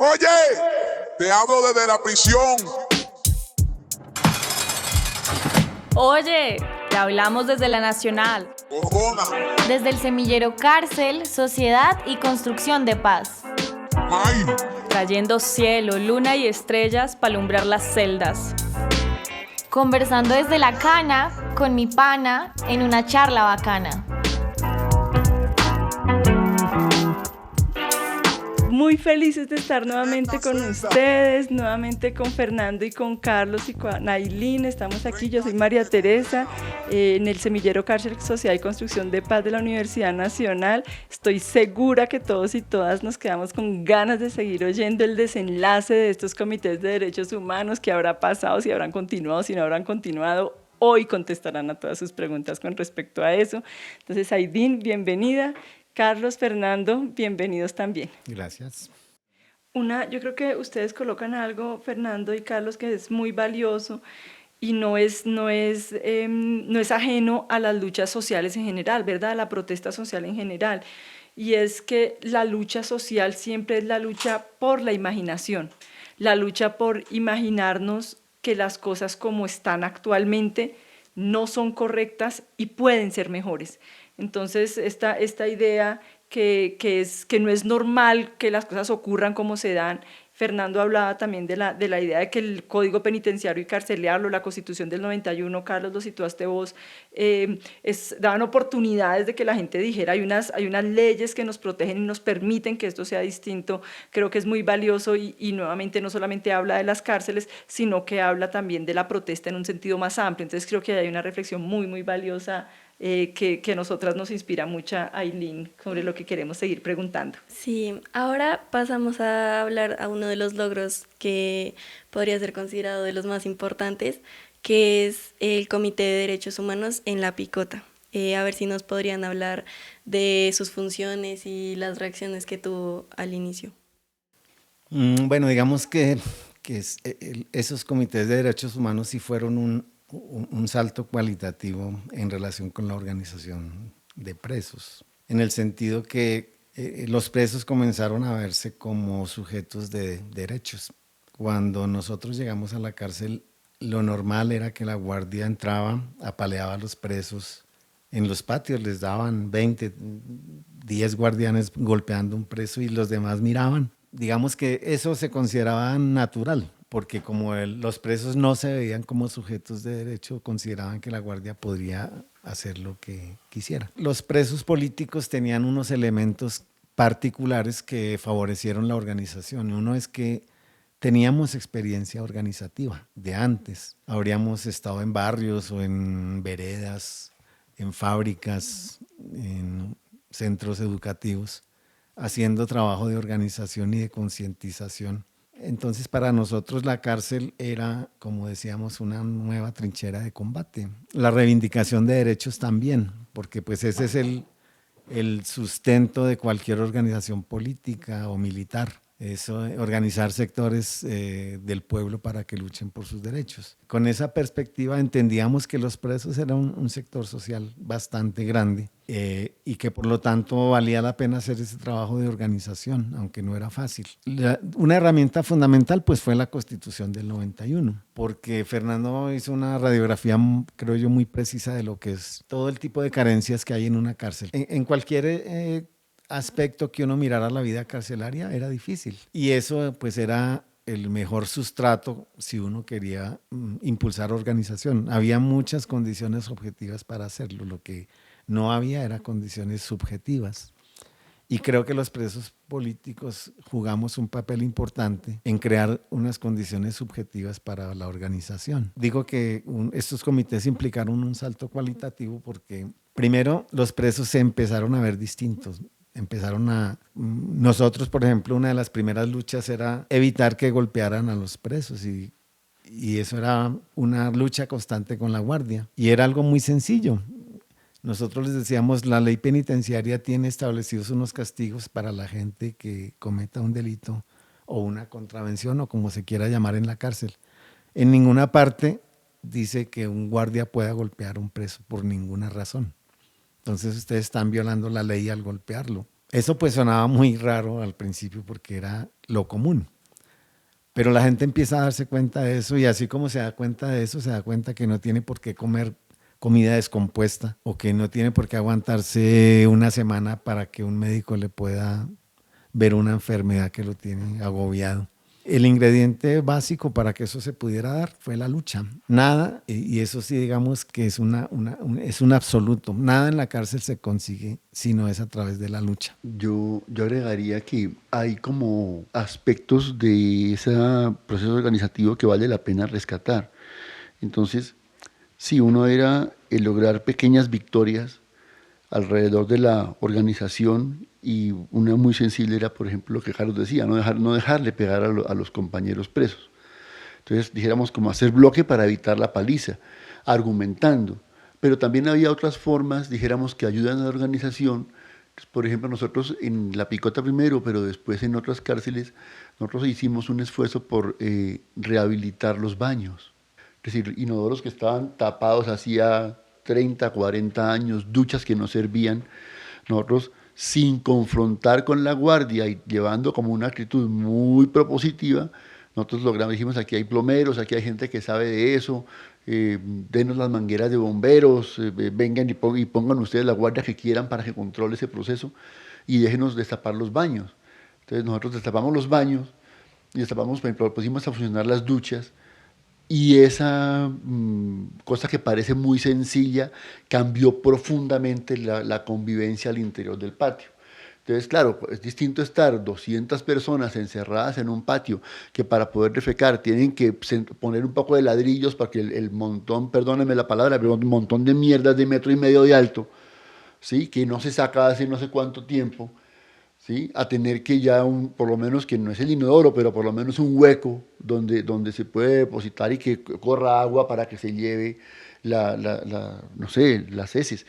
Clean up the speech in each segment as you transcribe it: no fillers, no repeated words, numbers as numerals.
Oye, te hablo desde la prisión. Oye, te hablamos desde la Nacional, Corona, desde el semillero Cárcel, Sociedad y Construcción de Paz, May, trayendo cielo, luna y estrellas para alumbrar las celdas. Conversando desde la cana con mi pana en una charla bacana. Muy felices de estar nuevamente con ustedes, nuevamente con Fernando y con Carlos y con Ailín. Estamos aquí, yo soy María Teresa, en el semillero Cárcel, Sociedad y Construcción de Paz de la Universidad Nacional. Estoy segura que todos y todas nos quedamos con ganas de seguir oyendo el desenlace de estos comités de derechos humanos, qué habrá pasado, si habrán continuado, si no habrán continuado. Hoy contestarán a todas sus preguntas con respecto a eso. Entonces, Aidín, bienvenida. Carlos, Fernando, bienvenidos también. Gracias. Yo creo que ustedes colocan algo, Fernando y Carlos, que es muy valioso y no es ajeno a las luchas sociales en general, ¿verdad? A la protesta social en general. Y es que la lucha social siempre es la lucha por la imaginación, la lucha por imaginarnos que las cosas como están actualmente no son correctas y pueden ser mejores. Entonces, esta idea que no es normal que las cosas ocurran como se dan. Fernando hablaba también de la idea de que el Código Penitenciario y Carcelario, la Constitución del 91, Carlos, lo situaste vos, daban oportunidades de que la gente dijera, hay unas leyes que nos protegen y nos permiten que esto sea distinto. Creo que es muy valioso y nuevamente no solamente habla de las cárceles, sino que habla también de la protesta en un sentido más amplio. Entonces creo que hay una reflexión muy, muy valiosa que a nosotras nos inspira mucho, Ailín, sobre lo que queremos seguir preguntando. Sí, ahora pasamos a hablar a uno de los logros que podría ser considerado de los más importantes, que es el Comité de Derechos Humanos en La Picota. A ver si nos podrían hablar de sus funciones y las reacciones que tuvo al inicio. Bueno, digamos que esos comités de derechos humanos sí fueron un salto cualitativo en relación con la organización de presos, en el sentido que los presos comenzaron a verse como sujetos de derechos. Cuando nosotros llegamos a la cárcel, lo normal era que la guardia entraba, apaleaba a los presos en los patios, les daban 20, 10 guardianes golpeando a un preso y los demás miraban. Digamos que eso se consideraba natural, porque como los presos no se veían como sujetos de derecho, consideraban que la guardia podría hacer lo que quisiera. Los presos políticos tenían unos elementos particulares que favorecieron la organización. Uno es que teníamos experiencia organizativa de antes. Habríamos estado en barrios o en veredas, en fábricas, en centros educativos, haciendo trabajo de organización y de concientización. Entonces, para nosotros la cárcel era, como decíamos, una nueva trinchera de combate. La reivindicación de derechos también, porque pues ese es el sustento de cualquier organización política o militar. Eso, organizar sectores del pueblo para que luchen por sus derechos. Con esa perspectiva entendíamos que los presos eran un sector social bastante grande y que por lo tanto valía la pena hacer ese trabajo de organización, aunque no era fácil. Una herramienta fundamental pues fue la Constitución del 91, porque Fernando hizo una radiografía, creo yo, muy precisa de lo que es todo el tipo de carencias que hay en una cárcel. En cualquier aspecto que uno mirara la vida carcelaria era difícil y eso pues era el mejor sustrato si uno quería impulsar organización. Había muchas condiciones objetivas para hacerlo, lo que no había era condiciones subjetivas. Y creo que los presos políticos jugamos un papel importante en crear unas condiciones subjetivas para la organización. Digo que estos comités implicaron un salto cualitativo porque primero los presos se empezaron a ver distintos. Nosotros, por ejemplo, una de las primeras luchas era evitar que golpearan a los presos y eso era una lucha constante con la guardia y era algo muy sencillo. Nosotros les decíamos, la ley penitenciaria tiene establecidos unos castigos para la gente que cometa un delito o una contravención o como se quiera llamar en la cárcel. En ninguna parte dice que un guardia pueda golpear a un preso por ninguna razón. Entonces ustedes están violando la ley al golpearlo. Eso pues sonaba muy raro al principio porque era lo común. Pero la gente empieza a darse cuenta de eso y así como se da cuenta de eso, se da cuenta que no tiene por qué comer comida descompuesta o que no tiene por qué aguantarse una semana para que un médico le pueda ver una enfermedad que lo tiene agobiado. El ingrediente básico para que eso se pudiera dar fue la lucha. Nada, y eso sí digamos que es es un absoluto, nada en la cárcel se consigue sino es a través de la lucha. Yo agregaría que hay como aspectos de ese proceso organizativo que vale la pena rescatar. Entonces, sí, uno era el lograr pequeñas victorias alrededor de la organización y una muy sensible era, por ejemplo, lo que Carlos decía, no dejarle pegar a los compañeros presos. Entonces, dijéramos como hacer bloque para evitar la paliza, argumentando. Pero también había otras formas, dijéramos, que ayudan a la organización. Por ejemplo, nosotros en La Picota primero, pero después en otras cárceles, nosotros hicimos un esfuerzo por rehabilitar los baños. Es decir, inodoros que estaban tapados hacía 30, 40 años, duchas que no servían. Nosotros, sin confrontar con la guardia y llevando como una actitud muy propositiva, nosotros logramos, dijimos, aquí hay plomeros, aquí hay gente que sabe de eso, denos las mangueras de bomberos, vengan y pongan ustedes la guardia que quieran para que controle ese proceso y déjenos destapar los baños. Entonces nosotros destapamos los baños y destapamos, pusimos a funcionar las duchas. Y esa cosa que parece muy sencilla cambió profundamente la convivencia al interior del patio. Entonces, claro, es distinto estar 200 personas encerradas en un patio que para poder defecar tienen que poner un poco de ladrillos para que el montón, perdónenme la palabra, pero un montón de mierdas de 1,5 metros de alto, ¿sí? Que no se saca hace no sé cuánto tiempo, ¿sí? A tener que ya, por lo menos que no es el inodoro, pero por lo menos un hueco donde se puede depositar y que corra agua para que se lleve no sé, las heces.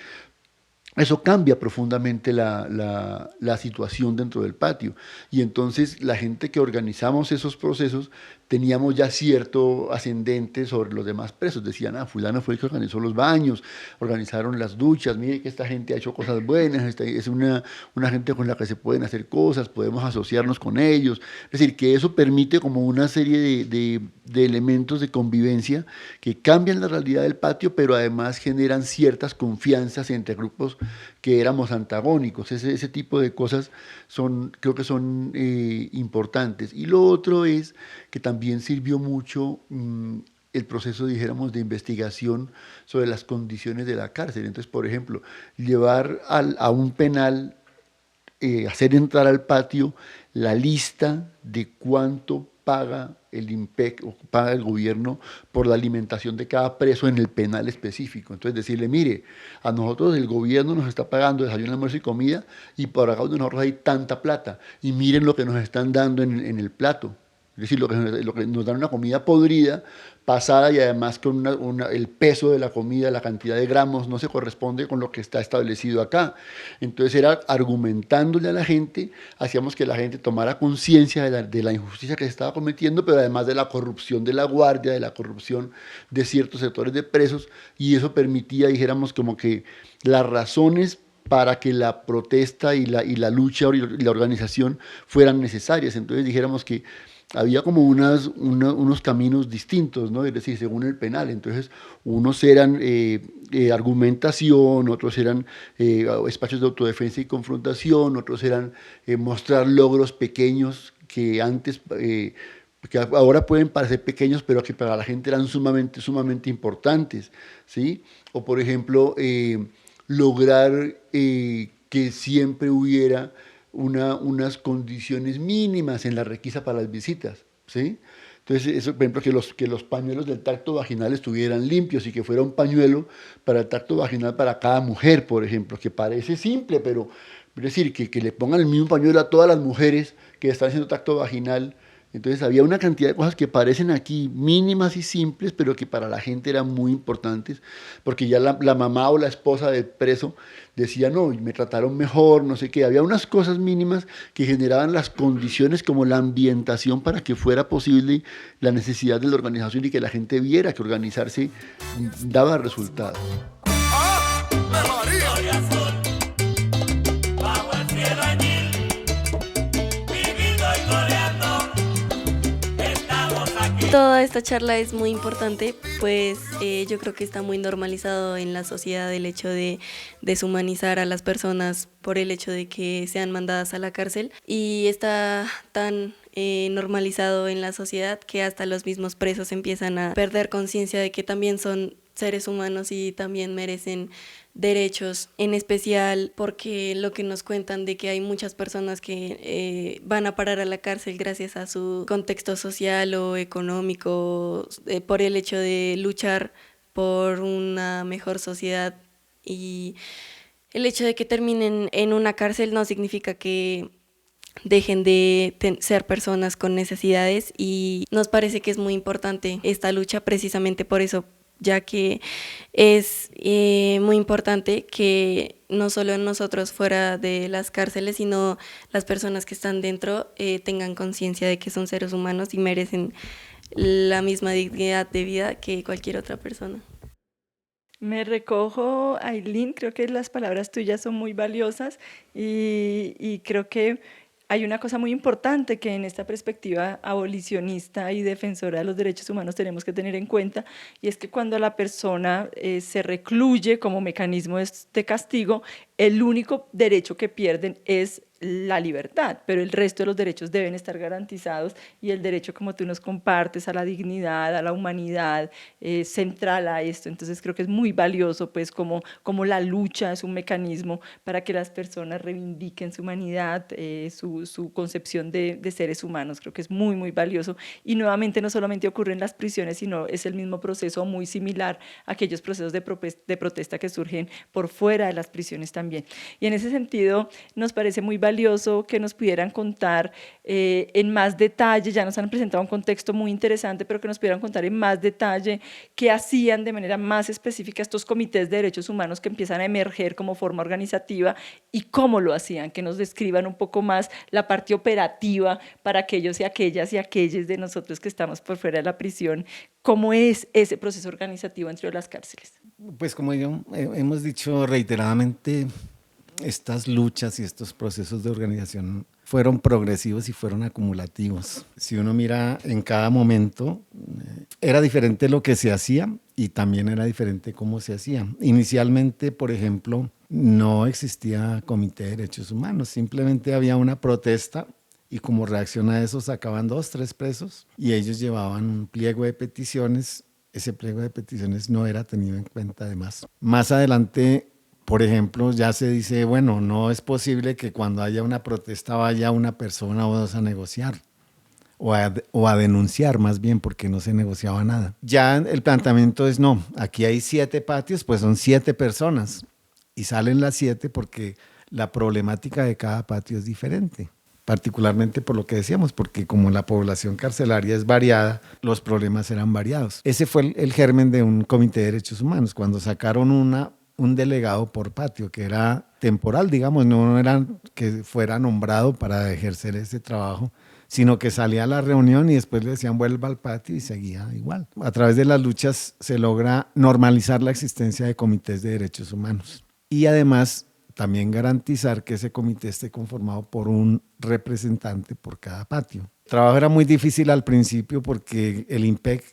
Eso cambia profundamente la situación dentro del patio. Y entonces la gente que organizamos esos procesos teníamos ya cierto ascendente sobre los demás presos. Decían, fulano fue el que organizó los baños, organizaron las duchas, mire que esta gente ha hecho cosas buenas, es una gente con la que se pueden hacer cosas, podemos asociarnos con ellos. Es decir, que eso permite como una serie de elementos de convivencia que cambian la realidad del patio, pero además generan ciertas confianzas entre grupos que éramos antagónicos. Ese tipo de cosas creo que son importantes. Y lo otro es que también sirvió mucho el proceso, dijéramos, de investigación sobre las condiciones de la cárcel. Entonces, por ejemplo, llevar a un penal, hacer entrar al patio la lista de cuánto paga el IMPEC o paga el gobierno por la alimentación de cada preso en el penal específico. Entonces decirle, mire, a nosotros el gobierno nos está pagando desayuno, almuerzo y comida y por acá donde nosotros hay tanta plata y miren lo que nos están dando en el plato. Es decir, lo que nos dan una comida podrida, pasada y además con el peso de la comida, la cantidad de gramos, no se corresponde con lo que está establecido acá. Entonces era argumentándole a la gente, hacíamos que la gente tomara conciencia de la injusticia que se estaba cometiendo, pero además de la corrupción de la guardia, de la corrupción de ciertos sectores de presos, y eso permitía, dijéramos, como que las razones para que la protesta y la lucha y la organización fueran necesarias. Entonces dijéramos que había como unos caminos distintos, ¿no? Es decir, según el penal. Entonces, unos eran argumentación, otros eran espacios de autodefensa y confrontación, otros eran mostrar logros pequeños que antes, que ahora pueden parecer pequeños, pero que para la gente eran sumamente importantes, ¿sí? O, por ejemplo, lograr que siempre hubiera unas condiciones mínimas en la requisa para las visitas, ¿sí? Entonces, eso, por ejemplo, que los pañuelos del tracto vaginal estuvieran limpios y que fuera un pañuelo para el tracto vaginal para cada mujer, por ejemplo, que parece simple, pero es decir, que le pongan el mismo pañuelo a todas las mujeres que están haciendo tracto vaginal. Entonces había una cantidad de cosas que parecen aquí mínimas y simples, pero que para la gente eran muy importantes, porque ya la mamá o la esposa del preso decía, no, me trataron mejor, no sé qué. Había unas cosas mínimas que generaban las condiciones como la ambientación para que fuera posible la necesidad de la organización y que la gente viera que organizarse daba resultados. ¡Ah! ¡Me María! Bajo el cielo allí Toda esta charla es muy importante, pues yo creo que está muy normalizado en la sociedad el hecho de deshumanizar a las personas por el hecho de que sean mandadas a la cárcel, y está tan normalizado en la sociedad que hasta los mismos presos empiezan a perder conciencia de que también son seres humanos y también merecen derechos, en especial porque lo que nos cuentan de que hay muchas personas que van a parar a la cárcel gracias a su contexto social o económico, por el hecho de luchar por una mejor sociedad, y el hecho de que terminen en una cárcel no significa que dejen de ser personas con necesidades, y nos parece que es muy importante esta lucha precisamente por eso, ya que es muy importante que no solo nosotros fuera de las cárceles, sino las personas que están dentro tengan conciencia de que son seres humanos y merecen la misma dignidad de vida que cualquier otra persona. Me recojo, Ailín, creo que las palabras tuyas son muy valiosas y creo que hay una cosa muy importante que en esta perspectiva abolicionista y defensora de los derechos humanos tenemos que tener en cuenta, y es que cuando la persona se recluye como mecanismo de castigo, el único derecho que pierden es la libertad, pero el resto de los derechos deben estar garantizados, y el derecho, como tú nos compartes, a la dignidad, a la humanidad, central a esto. Entonces creo que es muy valioso, pues, como la lucha es un mecanismo para que las personas reivindiquen su humanidad, su concepción de seres humanos. Creo que es muy, muy valioso, y nuevamente no solamente ocurre en las prisiones, sino es el mismo proceso muy similar a aquellos procesos de protesta que surgen por fuera de las prisiones también. Y en ese sentido nos parece muy valioso que nos pudieran contar en más detalle, ya nos han presentado un contexto muy interesante, pero que nos pudieran contar en más detalle qué hacían de manera más específica estos comités de derechos humanos que empiezan a emerger como forma organizativa, y cómo lo hacían, que nos describan un poco más la parte operativa para aquellos y aquellas y aquellos de nosotros que estamos por fuera de la prisión, cómo es ese proceso organizativo dentro de las cárceles. Pues como hemos dicho reiteradamente, estas luchas y estos procesos de organización fueron progresivos y fueron acumulativos. Si uno mira en cada momento, era diferente lo que se hacía y también era diferente cómo se hacía. Inicialmente, por ejemplo, no existía Comité de Derechos Humanos, simplemente había una protesta, y como reacción a eso sacaban 2, 3 presos y ellos llevaban un pliego de peticiones. Ese pliego de peticiones no era tenido en cuenta además. Más adelante, por ejemplo, ya se dice, bueno, no es posible que cuando haya una protesta vaya una persona o dos a negociar o a denunciar, más bien, porque no se negociaba nada. Ya el planteamiento es, no, aquí hay 7 patios, pues son 7 personas y salen las 7 porque la problemática de cada patio es diferente. Particularmente por lo que decíamos, porque como la población carcelaria es variada, los problemas eran variados. Ese fue el germen de un comité de derechos humanos, cuando sacaron un delegado por patio, que era temporal, digamos, no era que fuera nombrado para ejercer ese trabajo, sino que salía a la reunión y después le decían vuelva al patio y seguía igual. A través de las luchas se logra normalizar la existencia de comités de derechos humanos y además también garantizar que ese comité esté conformado por un representante por cada patio. El trabajo era muy difícil al principio porque el IMPEC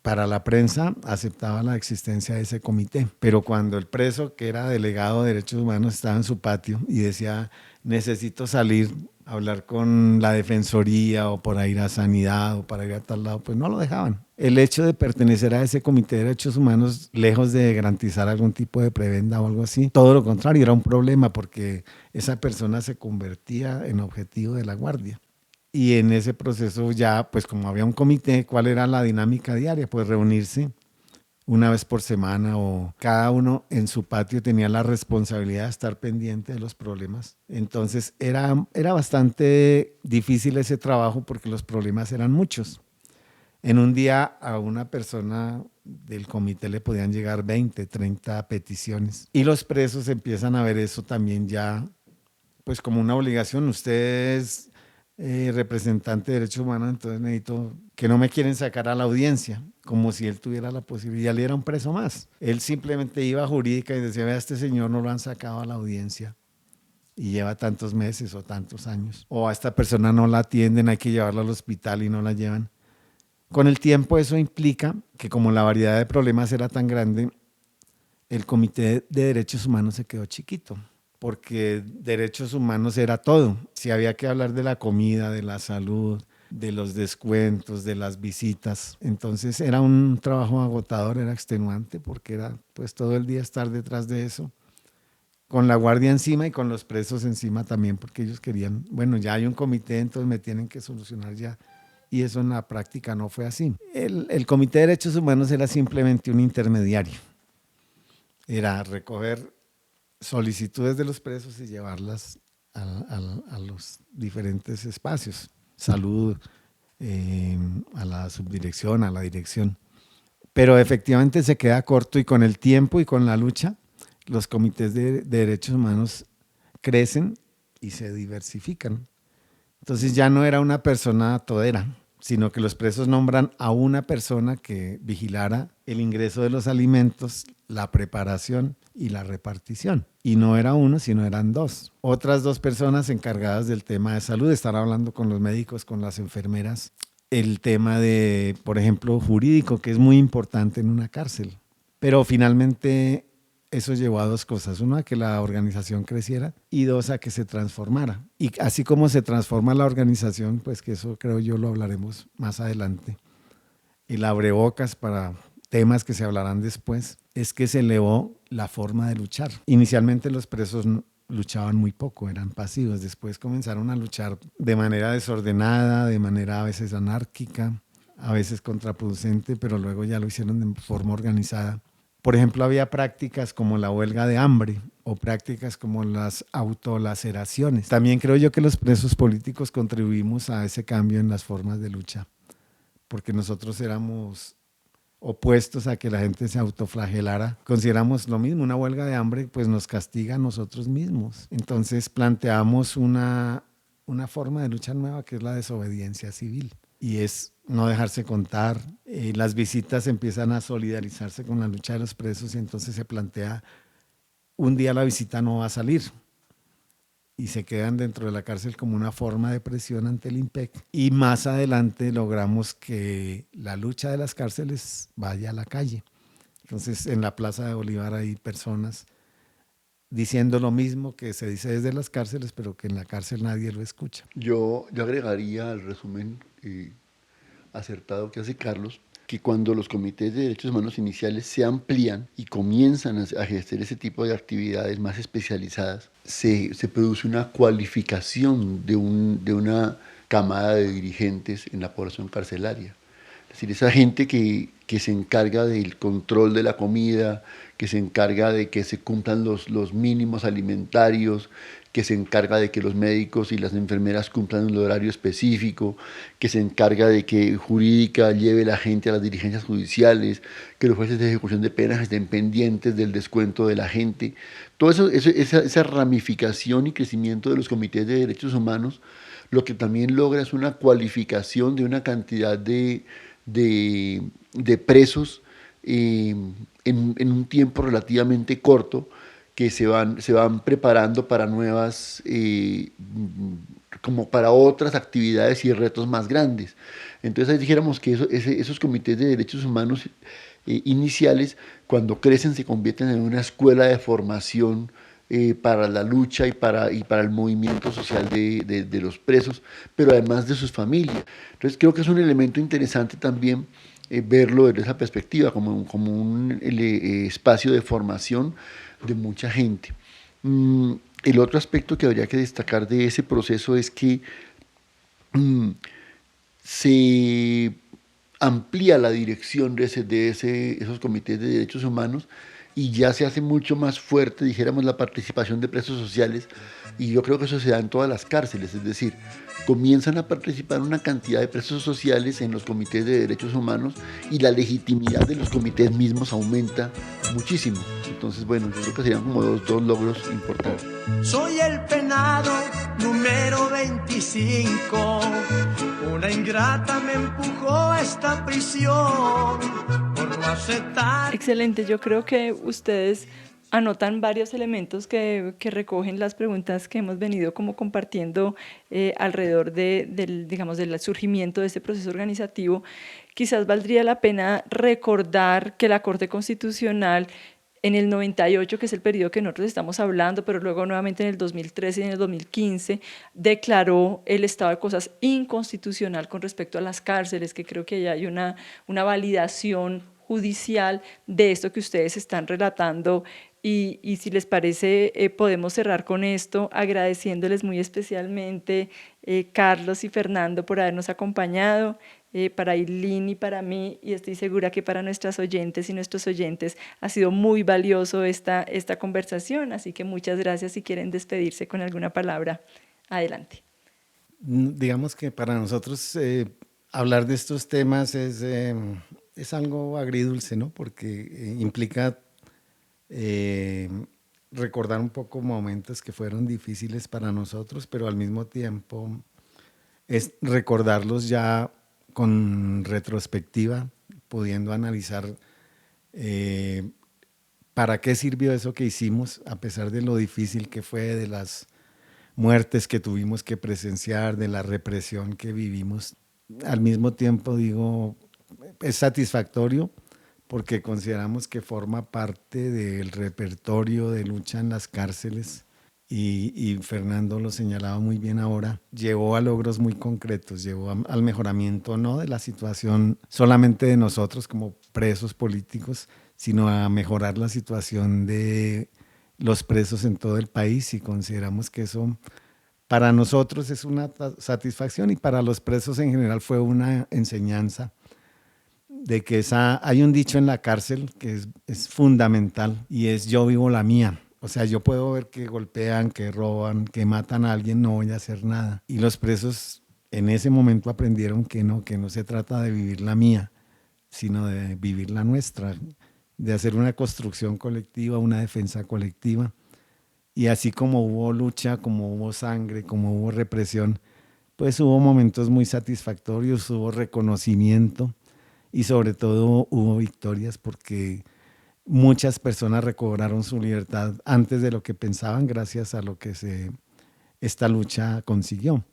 para la prensa aceptaba la existencia de ese comité, pero cuando el preso, que era delegado de derechos humanos, estaba en su patio y decía necesito salir a hablar con la defensoría o para ir a sanidad o para ir a tal lado, pues no lo dejaban. El hecho de pertenecer a ese comité de derechos humanos, lejos de garantizar algún tipo de prebenda o algo así, todo lo contrario, era un problema porque esa persona se convertía en objetivo de la guardia. Y en ese proceso ya, pues como había un comité, ¿cuál era la dinámica diaria? Pues reunirse una vez por semana o cada uno en su patio tenía la responsabilidad de estar pendiente de los problemas. Entonces era bastante difícil ese trabajo porque los problemas eran muchos. En un día a una persona del comité le podían llegar 20, 30 peticiones. Y los presos empiezan a ver eso también ya pues como una obligación. Ustedes representante de derechos humanos, entonces necesito que no me quieren sacar a la audiencia, como si él tuviera la posibilidad, él era un preso más. Él simplemente iba a jurídica y decía, vea, este señor no lo han sacado a la audiencia y lleva tantos meses o tantos años. O a esta persona no la atienden, hay que llevarla al hospital y no la llevan. Con el tiempo eso implica que como la variedad de problemas era tan grande, el Comité de Derechos Humanos se quedó chiquito, porque derechos humanos era todo. Si había que hablar de la comida, de la salud, de los descuentos, de las visitas, entonces era un trabajo agotador, era extenuante, porque era pues todo el día estar detrás de eso, con la guardia encima y con los presos encima también, porque ellos querían, bueno, ya hay un comité, entonces me tienen que solucionar ya. Y eso en la práctica no fue así. El Comité de Derechos Humanos era simplemente un intermediario. Era recoger solicitudes de los presos y llevarlas a los diferentes espacios. Salud, a la subdirección, a la dirección. Pero efectivamente se queda corto y con el tiempo y con la lucha, los comités de derechos humanos crecen y se diversifican. Entonces ya no era una persona todera, sino que los presos nombran a una persona que vigilara el ingreso de los alimentos, la preparación y la repartición. Y no era uno, sino eran dos. Otras dos personas encargadas del tema de salud, estar hablando con los médicos, con las enfermeras, el tema de, por ejemplo, jurídico, que es muy importante en una cárcel. Pero finalmente eso llevó a dos cosas. Uno, a que la organización creciera y dos, a que se transformara. Y así como se transforma la organización, pues que eso creo yo lo hablaremos más adelante. El abrebocas para temas que se hablarán después es que se elevó la forma de luchar. Inicialmente los presos luchaban muy poco, eran pasivos. Después comenzaron a luchar de manera desordenada, de manera a veces anárquica, a veces contraproducente, pero luego ya lo hicieron de forma organizada. Por ejemplo, había prácticas como la huelga de hambre o prácticas como las autolaceraciones. También creo yo que los presos políticos contribuimos a ese cambio en las formas de lucha, porque nosotros éramos opuestos a que la gente se autoflagelara. Consideramos lo mismo, una huelga de hambre pues nos castiga a nosotros mismos. Entonces planteamos una forma de lucha nueva que es la desobediencia civil. Y es no dejarse contar. Las visitas empiezan a solidarizarse con la lucha de los presos y entonces se plantea, un día la visita no va a salir y se quedan dentro de la cárcel como una forma de presión ante el IMPEC. Y más adelante logramos que la lucha de las cárceles vaya a la calle. Entonces en la Plaza de Bolívar hay personas diciendo lo mismo que se dice desde las cárceles, pero que en la cárcel nadie lo escucha. Yo agregaría al resumen acertado que hace Carlos, que cuando los comités de derechos humanos iniciales se amplían y comienzan a ejercer ese tipo de actividades más especializadas, se produce una cualificación de una camada de dirigentes en la población carcelaria. Es decir, esa gente que se encarga del control de la comida, que se encarga de que se cumplan los mínimos alimentarios, que se encarga de que los médicos y las enfermeras cumplan un horario específico, que se encarga de que jurídica lleve la gente a las diligencias judiciales, que los jueces de ejecución de penas estén pendientes del descuento de la gente. Todo esa ramificación y crecimiento de los comités de derechos humanos, lo que también logra es una cualificación de una cantidad de presos en un tiempo relativamente corto, que se van preparando para nuevas, como para otras actividades y retos más grandes. Entonces ahí dijéramos que esos comités de derechos humanos iniciales, cuando crecen, se convierten en una escuela de formación para la lucha y para el movimiento social de los presos, pero además de sus familias. Entonces creo que es un elemento interesante también verlo desde esa perspectiva, como un espacio de formación de mucha gente. El otro aspecto que habría que destacar de ese proceso es que se amplía la dirección de esos comités de derechos humanos y ya se hace mucho más fuerte, dijéramos, la participación de presos sociales, y yo creo que eso se da en todas las cárceles, es decir, comienzan a participar una cantidad de presos sociales en los comités de derechos humanos y la legitimidad de los comités mismos aumenta muchísimo. Entonces, bueno, yo creo que serían como dos logros importantes. Soy el penado número 25. Una ingrata me empujó a esta prisión por no aceptar. Excelente, yo creo que ustedes anotan varios elementos que recogen las preguntas que hemos venido como compartiendo alrededor del surgimiento de este proceso organizativo. Quizás valdría la pena recordar que la Corte Constitucional en el 98, que es el periodo que nosotros estamos hablando, pero luego nuevamente en el 2013 y en el 2015, declaró el estado de cosas inconstitucional con respecto a las cárceles, que creo que ya hay una validación judicial de esto que ustedes están relatando. Y si les parece, podemos cerrar con esto, agradeciéndoles muy especialmente, Carlos y Fernando, por habernos acompañado, para Ailín y para mí, y estoy segura que para nuestras oyentes y nuestros oyentes ha sido muy valioso esta conversación, así que muchas gracias. Si quieren despedirse con alguna palabra, adelante. Digamos que para nosotros hablar de estos temas es algo agridulce, ¿no? Porque implica recordar un poco momentos que fueron difíciles para nosotros, pero al mismo tiempo es recordarlos ya con retrospectiva, pudiendo analizar para qué sirvió eso que hicimos, a pesar de lo difícil que fue, de las muertes que tuvimos que presenciar, de la represión que vivimos. Al mismo tiempo, digo, es satisfactorio porque consideramos que forma parte del repertorio de lucha en las cárceles y Fernando lo señalaba muy bien ahora, llevó a logros muy concretos, llevó al mejoramiento no de la situación solamente de nosotros como presos políticos, sino a mejorar la situación de los presos en todo el país, y consideramos que eso para nosotros es una satisfacción y para los presos en general fue una enseñanza de que hay un dicho en la cárcel que es fundamental y es: yo vivo la mía. O sea, yo puedo ver que golpean, que roban, que matan a alguien, no voy a hacer nada. Y los presos en ese momento aprendieron que no se trata de vivir la mía, sino de vivir la nuestra, de hacer una construcción colectiva, una defensa colectiva. Y así como hubo lucha, como hubo sangre, como hubo represión, pues hubo momentos muy satisfactorios, hubo reconocimiento y sobre todo hubo victorias, porque muchas personas recobraron su libertad antes de lo que pensaban gracias a lo que esta lucha consiguió.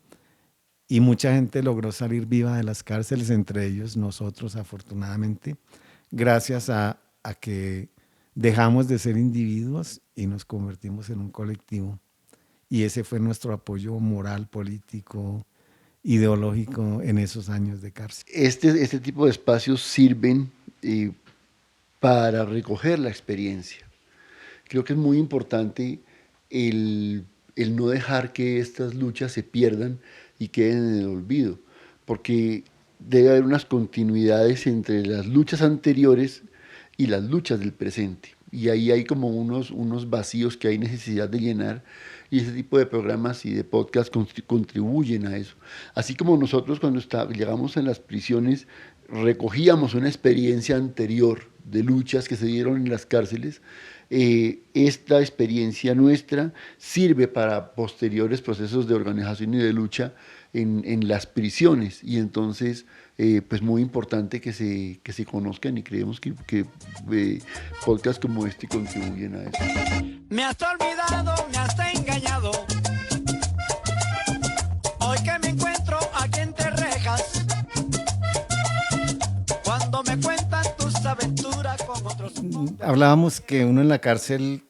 Y mucha gente logró salir viva de las cárceles, entre ellos nosotros, afortunadamente, gracias a que dejamos de ser individuos y nos convertimos en un colectivo. Y ese fue nuestro apoyo moral, político, ideológico en esos años de cárcel. Este tipo de espacios sirven para recoger la experiencia. Creo que es muy importante el no dejar que estas luchas se pierdan y queden en el olvido, porque debe haber unas continuidades entre las luchas anteriores y las luchas del presente. Y ahí hay como unos vacíos que hay necesidad de llenar, y ese tipo de programas y de podcasts contribuyen a eso. Así como nosotros cuando llegamos en las prisiones recogíamos una experiencia anterior de luchas que se dieron en las cárceles, esta experiencia nuestra sirve para posteriores procesos de organización y de lucha en las prisiones, y entonces pues muy importante que se conozcan, y creemos que podcasts como este contribuyen a eso. Me has olvidado, me has engañado. Hoy que me encuentro aquí entre rejas, cuando me cuentan tus aventuras con otros. Hablábamos que uno en la cárcel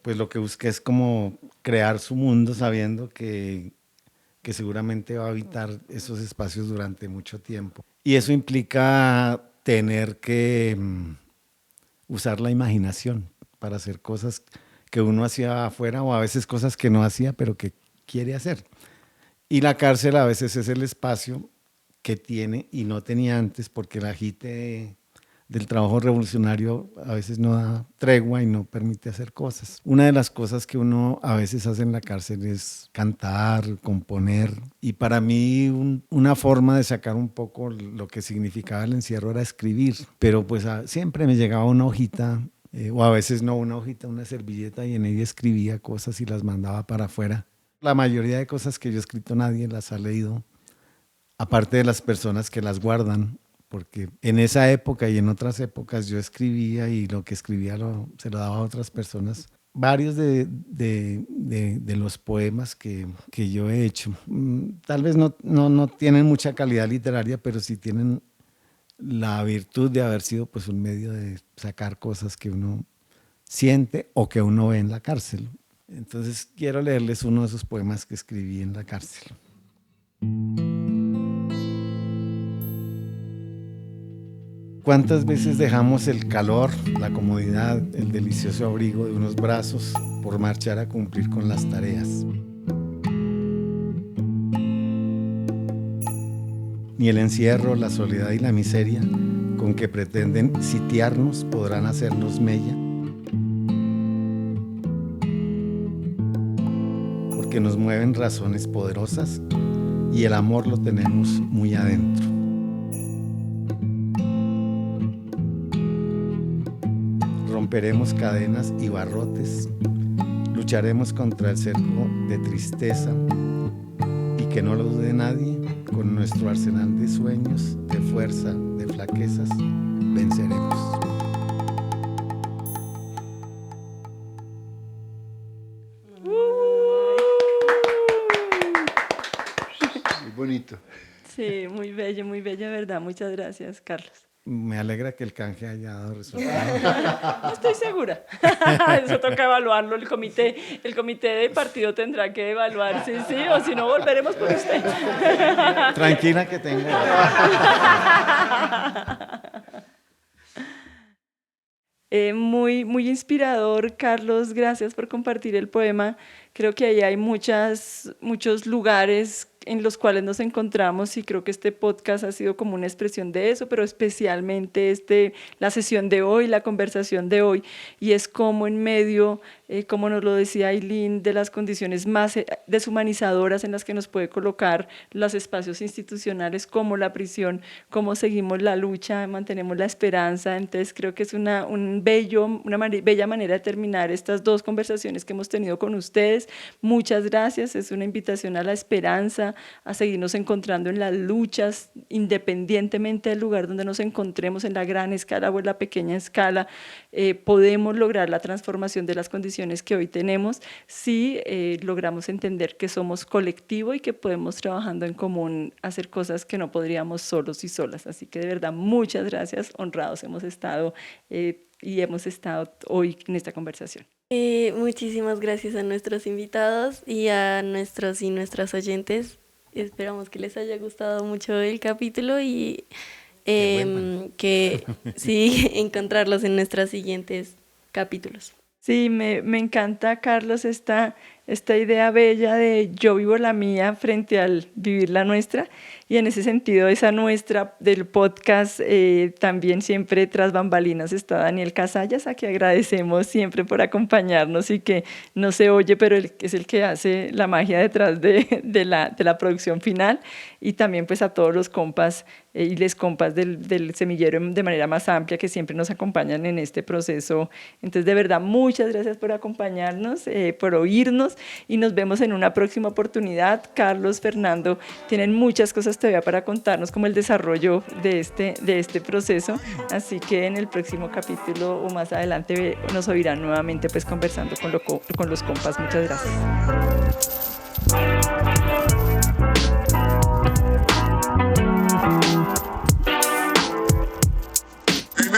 pues lo que busca es como crear su mundo sabiendo que seguramente va a habitar esos espacios durante mucho tiempo. Y eso implica tener que usar la imaginación para hacer cosas que uno hacía afuera, o a veces cosas que no hacía pero que quiere hacer. Y la cárcel a veces es el espacio que tiene y no tenía antes, porque el agite del trabajo revolucionario a veces no da tregua y no permite hacer cosas. Una de las cosas que uno a veces hace en la cárcel es cantar, componer, y para mí una forma de sacar un poco lo que significaba el encierro era escribir, pero pues siempre me llegaba una hojita, o a veces no una hojita, una servilleta, y en ella escribía cosas y las mandaba para afuera. La mayoría de cosas que yo he escrito nadie las ha leído, aparte de las personas que las guardan, porque en esa época y en otras épocas yo escribía y lo que escribía se lo daba a otras personas. Varios de los poemas que yo he hecho, tal vez no tienen mucha calidad literaria, pero sí tienen la virtud de haber sido pues un medio de sacar cosas que uno siente o que uno ve en la cárcel. Entonces quiero leerles uno de esos poemas que escribí en la cárcel. ¿Cuántas veces dejamos el calor, la comodidad, el delicioso abrigo de unos brazos por marchar a cumplir con las tareas? Ni el encierro, la soledad y la miseria con que pretenden sitiarnos podrán hacernos mella, porque nos mueven razones poderosas y el amor lo tenemos muy adentro. Romperemos cadenas y barrotes, lucharemos contra el cerco de tristeza y que no lo dude nadie, con nuestro arsenal de sueños, de fuerza, de flaquezas, venceremos. Muy bonito. Sí, muy bella, ¿verdad? Muchas gracias, Carlos. Me alegra que el canje haya dado resultados. No estoy segura. Eso toca evaluarlo. El comité de partido tendrá que evaluar sí, o si no volveremos por usted. Tranquila que tengo. Muy inspirador, Carlos. Gracias por compartir el poema. Creo que ahí hay muchos lugares en los cuales nos encontramos y creo que este podcast ha sido como una expresión de eso, pero especialmente la sesión de hoy, la conversación de hoy, y es como en medio, como nos lo decía Aylin, de las condiciones más deshumanizadoras en las que nos puede colocar los espacios institucionales como la prisión, cómo seguimos la lucha, mantenemos la esperanza. Entonces creo que es una bella manera de terminar estas dos conversaciones que hemos tenido con ustedes. Muchas gracias, es una invitación a la esperanza, a seguirnos encontrando en las luchas, independientemente del lugar donde nos encontremos, en la gran escala o en la pequeña escala, podemos lograr la transformación de las condiciones que hoy tenemos si logramos entender que somos colectivo y que podemos, trabajando en común, hacer cosas que no podríamos solos y solas. Así que de verdad, muchas gracias, honrados hemos estado y hemos estado hoy en esta conversación. Muchísimas gracias a nuestros invitados y a nuestros y nuestras oyentes. Esperamos que les haya gustado mucho el capítulo y que sí, encontrarlos en nuestros siguientes capítulos. Sí, me encanta, Carlos, esta idea bella de yo vivo la mía frente al vivir la nuestra, y en ese sentido esa nuestra del podcast también siempre tras bambalinas está Daniel Casallas, a quien agradecemos siempre por acompañarnos y que no se oye, pero es el que hace la magia detrás de la producción final, y también pues a todos los compas y les compas del semillero de manera más amplia que siempre nos acompañan en este proceso. Entonces de verdad muchas gracias por acompañarnos, por oírnos, y nos vemos en una próxima oportunidad. Carlos, Fernando, tienen muchas cosas todavía para contarnos, como el desarrollo de este proceso, así que en el próximo capítulo o más adelante nos oirán nuevamente pues conversando con los compas. Muchas gracias.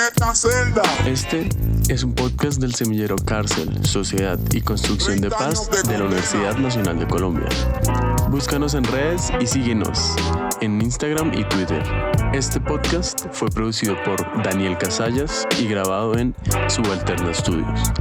Esta celda. Este es un podcast del Semillero Cárcel, Sociedad y Construcción de Paz de la Universidad Nacional de Colombia. Búscanos en redes y síguenos en Instagram y Twitter. Este podcast fue producido por Daniel Casallas y grabado en Subalterna Studios.